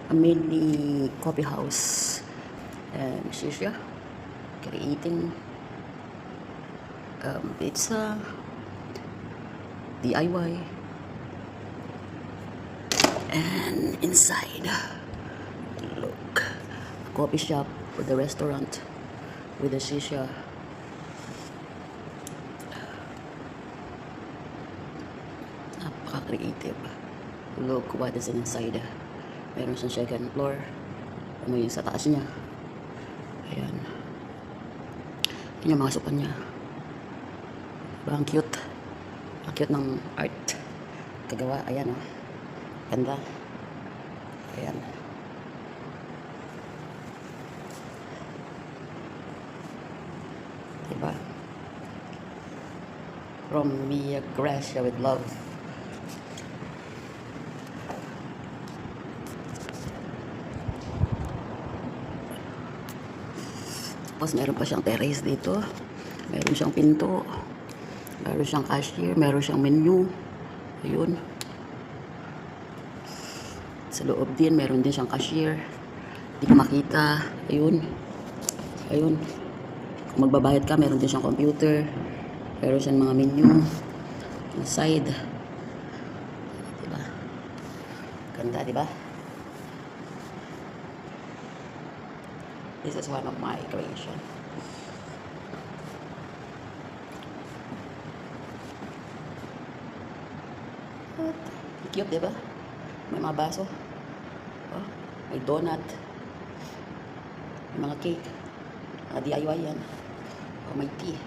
a mini coffee house, and she's creating pizza DIY. And inside, look, a coffee shop with a restaurant with a shisha. Napaka-creative. Look what is inside. Meron siyang second floor. Ano yung sa taas niya. Ayan. Yan yung mga sukan niya. Diba, ang cute. Ang cute ng art. Kagawa. Ayan, oh. Ganda. Ayan. Diba? From Mia Gracia with love. Tapos meron pa siyang terrace dito. Meron siyang pinto. Meron siyang cashier. Meron siyang menu. Ayun. Sa loob din, meron din siyang cashier. Hindi ko makita. Ayun. Ayun. Kung magbabayad ka, meron din siyang computer. Meron siyang mga menu. Inside. Diba? Ganda, diba? This is one of my creation. Cute, diba? May mga baso. Oh, may donut. May mga cake. DIY yan. Oh, may tea.